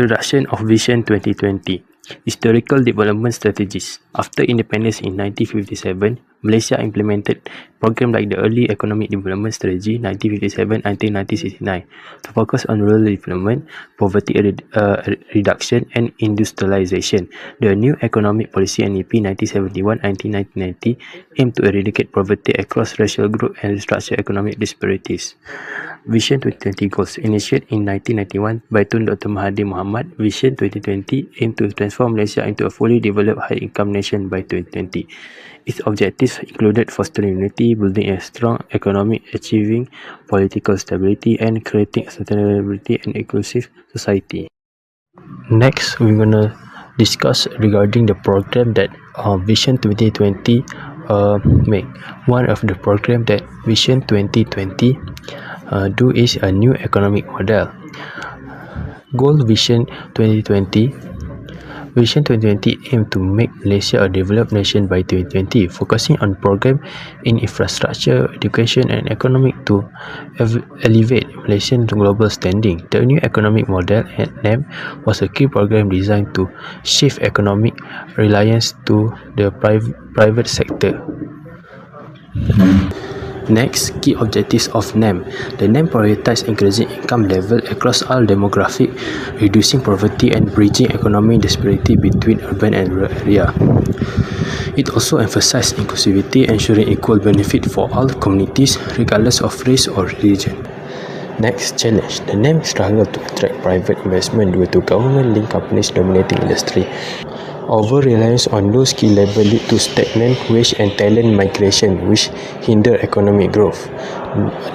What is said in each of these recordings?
Introduction of Vision 2020. Historical development strategies. After independence in 1957, Malaysia implemented programs like the Early Economic Development Strategy 1957 until 1969 to focus on rural development, poverty reduction and industrialization. The New Economic Policy NEP 1971 until 1990 aimed to eradicate poverty across racial groups and restructure economic disparities. Vision 2020 goals initiated in 1991 by Tun Dr. Mahathir Mohamad. Vision 2020 aimed to transform Malaysia into a fully developed high-income nation by 2020. Its objectives included fostering unity, building a strong economy, achieving political stability, and creating a sustainability and inclusive society. Next, we're gonna discuss regarding the program that Vision 2020 make. One of the program that Vision 2020 do is a new economic model. Goal Vision 2020. Vision 2020 aim to make Malaysia a developed nation by 2020, focusing on program in infrastructure, education and economic to elevate Malaysian to global standing. The new economic model at NEM was a key program designed to shift economic reliance to the private sector. Next, key objectives of NEM. The NEM prioritizes increasing income level across all demographics, reducing poverty and bridging economic disparity between urban and rural areas. It also emphasizes inclusivity, ensuring equal benefit for all communities, regardless of race or religion. Next, challenge. The NEM struggled to attract private investment due to government-linked companies dominating industry. Over-reliance on low skill level lead to stagnant wage and talent migration, which hinder economic growth.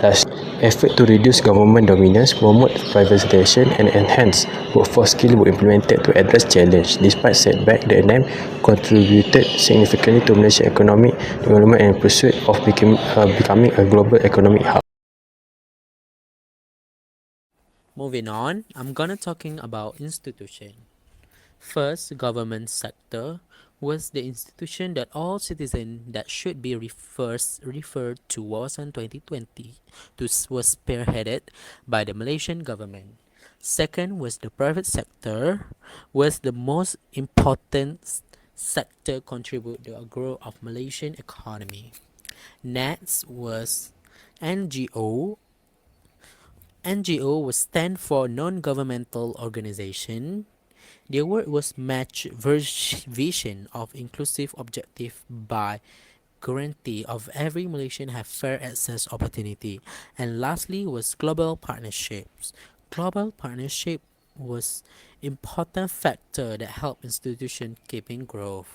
Last, effort to reduce government dominance, promote privatization and enhance workforce skill were implemented to address challenge. Despite setback, the NEM contributed significantly to Malaysia's economic development and pursuit of becoming a global economic hub. Moving on, I'm gonna talking about institution. First, government sector was the institution that all citizens that should be referred to was in 2020 was spearheaded by the Malaysian government. Second was the private sector was the most important sector contribute to the growth of Malaysian economy. Next was NGO. NGO was stand for non-governmental organization. Their work was match vision of inclusive objective by guarantee of every Malaysian have fair access opportunity. And lastly was global partnerships. Global partnership was important factor that help institution keeping growth.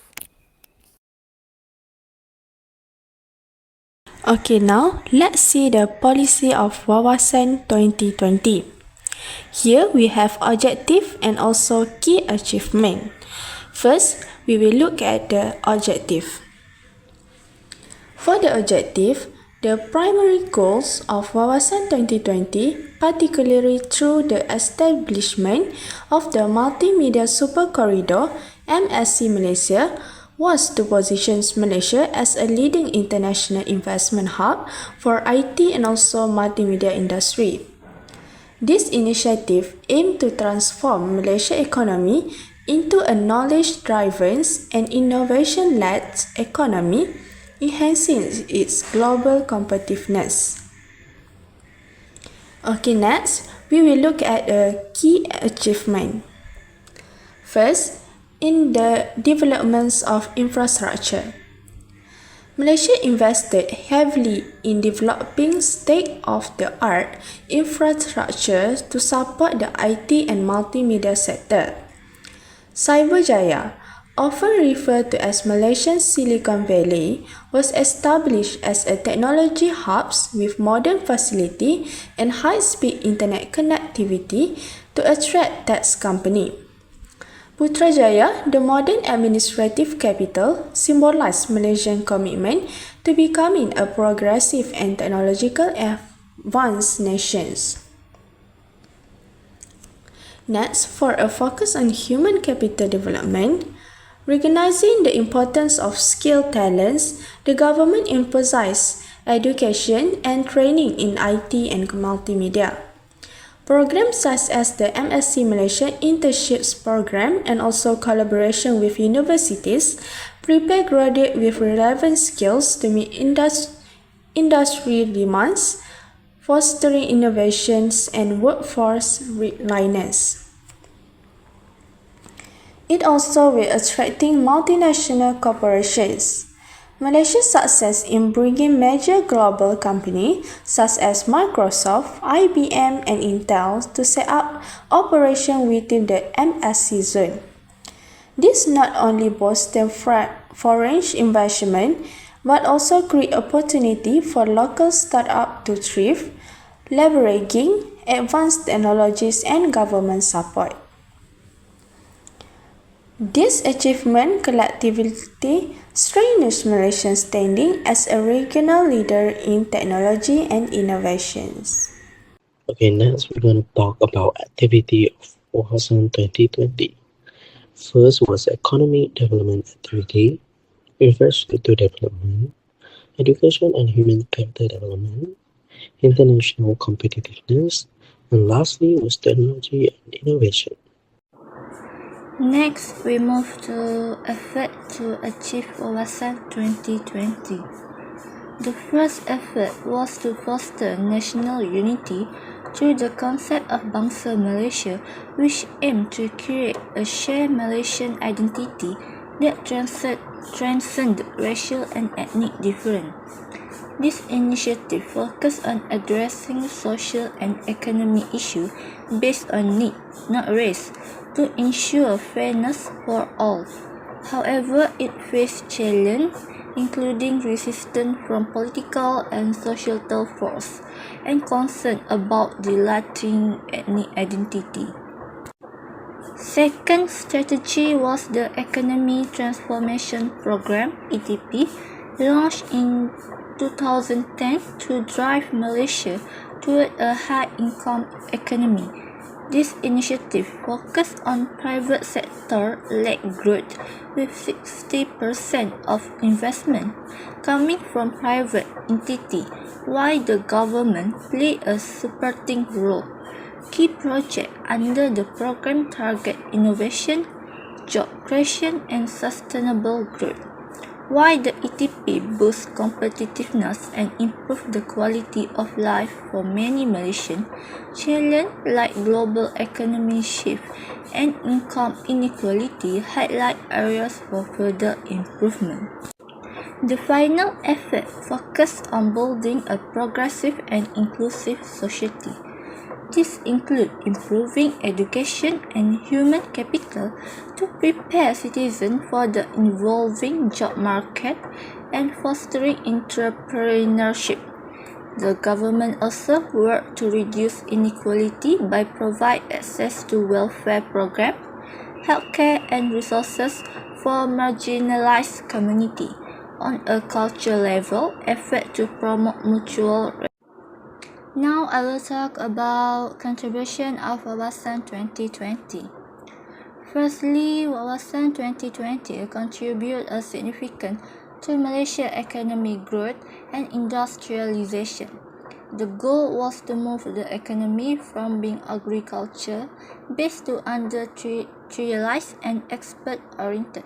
Okay, now let's see the policy of Wawasan 2020. Here we have objective and also key achievement. First, we will look at the objective. For the objective, the primary goals of Wawasan 2020, particularly through the establishment of the Multimedia Super Corridor MSC Malaysia, was to position Malaysia as a leading international investment hub for IT and also multimedia industry. This initiative aimed to transform Malaysia's economy into a knowledge-driven and innovation-led economy, enhancing its global competitiveness. Okay, next, we will look at a key achievement. First, in the developments of infrastructure. Malaysia invested heavily in developing state-of-the-art infrastructure to support the IT and multimedia sector. Cyberjaya, often referred to as Malaysia's Silicon Valley, was established as a technology hub with modern facility and high-speed internet connectivity to attract tech companies. Putrajaya, the modern administrative capital, symbolized Malaysian commitment to becoming a progressive and technological advanced nation. Next, for a focus on human capital development, recognizing the importance of skilled talents, the government emphasized education and training in IT and multimedia. Programs such as the MSc Malaysia Internships Program and also collaboration with universities prepare graduates with relevant skills to meet industry demands, fostering innovations and workforce readiness. It also will attracting multinational corporations. Malaysia's success in bringing major global companies such as Microsoft, IBM, and Intel to set up operations within the MSC zone. This not only boosts foreign investment but also create opportunity for local startups to thrive, leveraging advanced technologies and government support. This achievement collectively strengthens Malaysia's standing as a regional leader in technology and innovations. Okay, next we're going to talk about activity of Wawasan 2020. First was economic development activity, infrastructure development, education and human capital development, international competitiveness, and lastly was technology and innovation. Next, we move to effort to achieve Wawasan 2020. The first effort was to foster national unity through the concept of Bangsa Malaysia, which aimed to create a shared Malaysian identity that transcends racial and ethnic difference. This initiative focused on addressing social and economic issues based on need, not race, to ensure fairness for all. However, it faced challenges, including resistance from political and societal forces, and concern about dilating ethnic identity. Second strategy was the Economy Transformation Program (ETP), launched in 2010 to drive Malaysia toward a high-income economy. This initiative focused on private sector-led growth, with 60% of investment coming from private entities, while the government played a supporting role. Key projects under the program target innovation, job creation, and sustainable growth. While the ETP boosts competitiveness and improves the quality of life for many Malaysians, challenges like global economic shift and income inequality highlight areas for further improvement. The final effort focused on building a progressive and inclusive society. This includes improving education and human capital to prepare citizens for the evolving job market and fostering entrepreneurship. The government also worked to reduce inequality by providing access to welfare programs, healthcare, and resources for marginalized communities. On a cultural level, effort to promote mutual respect. Now I will talk about contribution of Wawasan 2020. Firstly, Wawasan 2020 contribute a significant to Malaysia economic growth and industrialization. The goal was to move the economy from being agriculture-based to industrialized and export-oriented.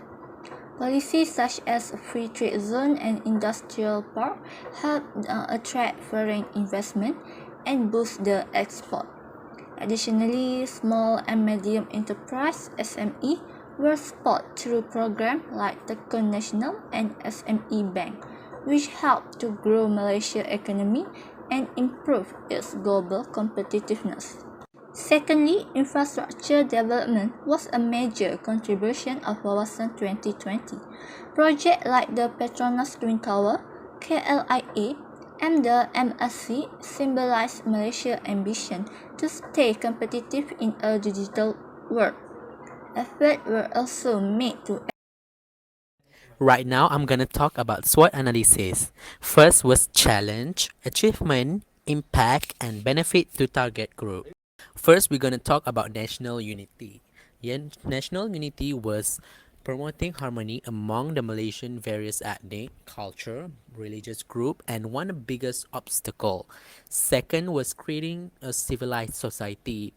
Policies such as free trade zone and industrial park help attract foreign investment and boost the export. Additionally, small and medium enterprise (SME) were supported through programs like Tekun Nasional and SME Bank, which helped to grow Malaysia's economy and improve its global competitiveness. Secondly, infrastructure development was a major contribution of Wawasan 2020. Projects like the Petronas Twin Tower, KLIA, and the MSC symbolize Malaysia's ambition to stay competitive in a digital world. Efforts were also made to Right now, I'm going to talk about SWOT analysis. First was challenge, achievement, impact, and benefit to target group. First, we're going to talk about national unity. National unity was promoting harmony among the Malaysian various ethnic, culture, religious group, and one of the biggest obstacle. Second was creating a civilized society.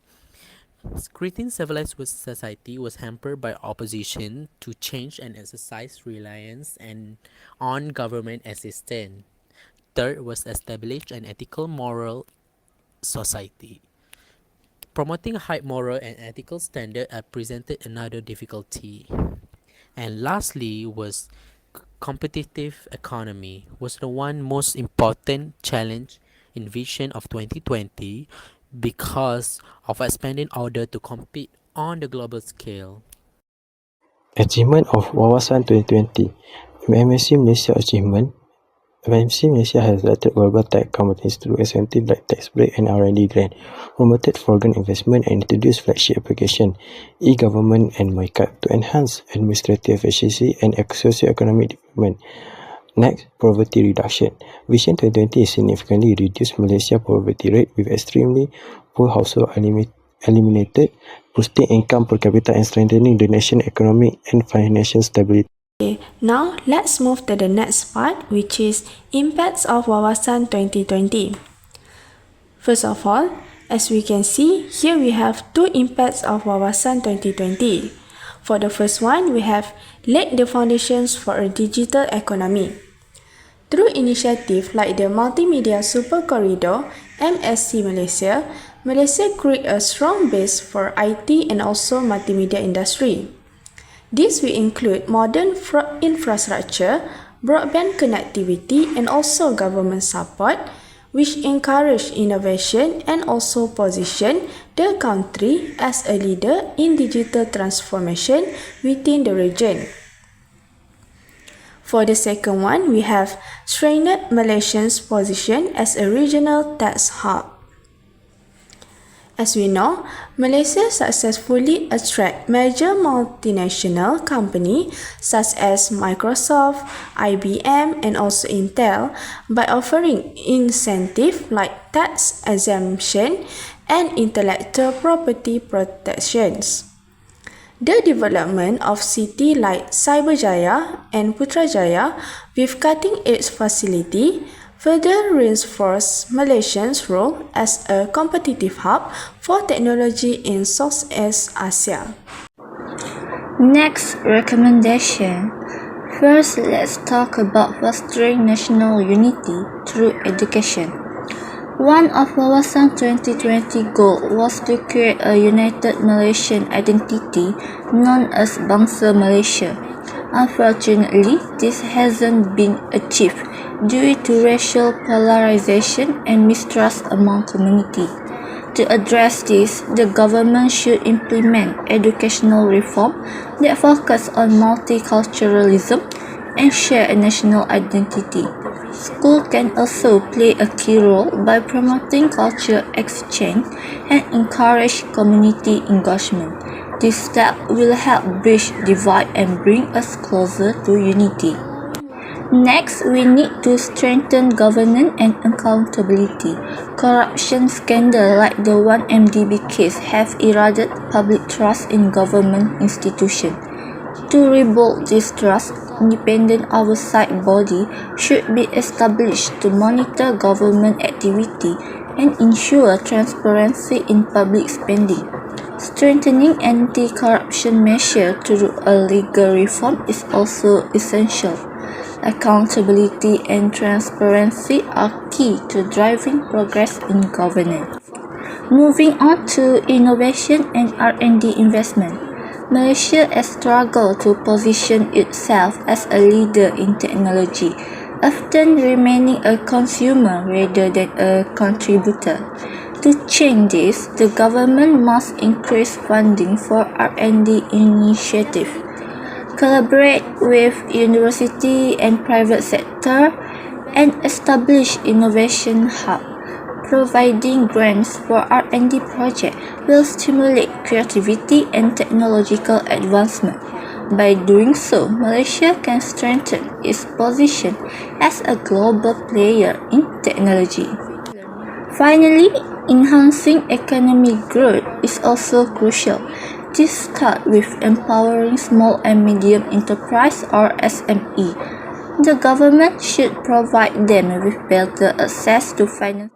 Creating civilized society was hampered by opposition to change and exercise reliance and on government assistance. Third was establish an ethical moral society. Promoting a high moral and ethical standard presented another difficulty. And lastly was competitive economy was the one most important challenge in vision of 2020 because of expanding order to compete on the global scale. Achievement of Wawasan 2020. MMC Malaysia achievement. MMC Malaysia has attracted global tech companies through incentives like tax break and R&D grant, promoted foreign investment and introduced flagship application, e-government and MyCard to enhance administrative efficiency and socio-economic development. Next, poverty reduction. Vision 2020 significantly reduced Malaysia poverty rate with extremely poor household eliminated, boosting income per capita and strengthening the nation's economic and financial stability. Okay, now let's move to the next part, which is impacts of Wawasan 2020. First of all, as we can see, here we have two impacts of Wawasan 2020. For the first one, we have laid the foundations for a digital economy. Through initiatives like the Multimedia Super Corridor, MSC Malaysia, Malaysia create a strong base for IT and also multimedia industry. This will include modern infrastructure, broadband connectivity and also government support, which encourage innovation and also position the country as a leader in digital transformation within the region. For the second one, we have strengthened Malaysia's position as a regional tax hub. As we know, Malaysia successfully attract major multinational companies such as Microsoft, IBM and also Intel by offering incentives like tax exemption and intellectual property protections. The development of cities like Cyberjaya and Putrajaya with cutting-edge facility further reinforce Malaysia's role as a competitive hub for technology in Southeast Asia. Next recommendation. First, let's talk about fostering national unity through education. One of Wawasan 2020 goals was to create a united Malaysian identity known as Bangsa Malaysia. Unfortunately, this hasn't been achieved due to racial polarization and mistrust among community. To address this, the government should implement educational reform that focus on multiculturalism and share a national identity. School can also play a key role by promoting culture exchange and encourage community engagement. This step will help bridge divide and bring us closer to unity. Next, we need to strengthen governance and accountability. Corruption scandals like the 1MDB case have eroded public trust in government institutions. To rebuild this trust, independent oversight body should be established to monitor government activity and ensure transparency in public spending. Strengthening anti-corruption measures through a legal reform is also essential. Accountability and transparency are key to driving progress in governance. Moving on to innovation and R&D investment. Malaysia has struggled to position itself as a leader in technology, often remaining a consumer rather than a contributor. To change this, the government must increase funding for R&D initiatives, collaborate with university and private sector, and establish innovation hub. Providing grants for R&D projects will stimulate creativity and technological advancement. By doing so, Malaysia can strengthen its position as a global player in technology. Finally, enhancing economic growth is also crucial. This starts with empowering small and medium enterprise or SME. The government should provide them with better access to finance.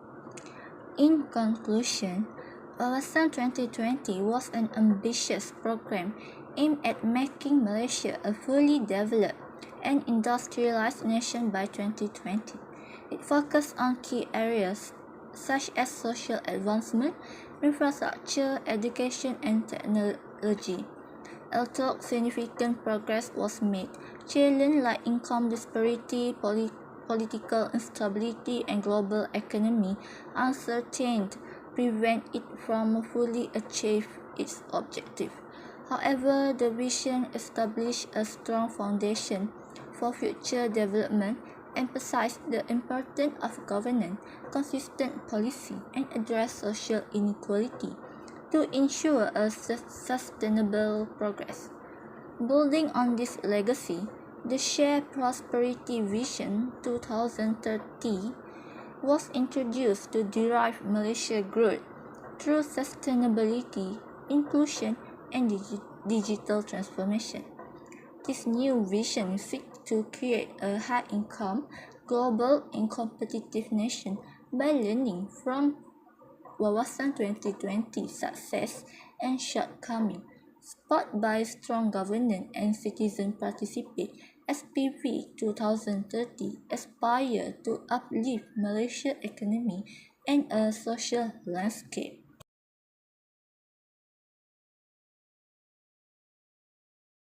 In conclusion, Wawasan 2020 was an ambitious program aimed at making Malaysia a fully developed and industrialized nation by 2020. It focused on key areas such as social advancement, infrastructure, education, and technology. Although significant progress was made, challenges like income disparity, political instability, and global economy uncertainty prevent it from fully achieving its objective. However, the vision established a strong foundation for future development, emphasized the importance of governance, consistent policy, and address social inequality to ensure a sustainable progress. Building on this legacy, the Shared Prosperity Vision 2030 was introduced to derive Malaysia growth through sustainability, inclusion, and digital transformation. This new vision seeks to create a high-income, global, and competitive nation by learning from Wawasan 2020 success and shortcoming, spurred by strong governance and citizen participation. SPV 2030 aspire to uplift Malaysia's economy and a social landscape.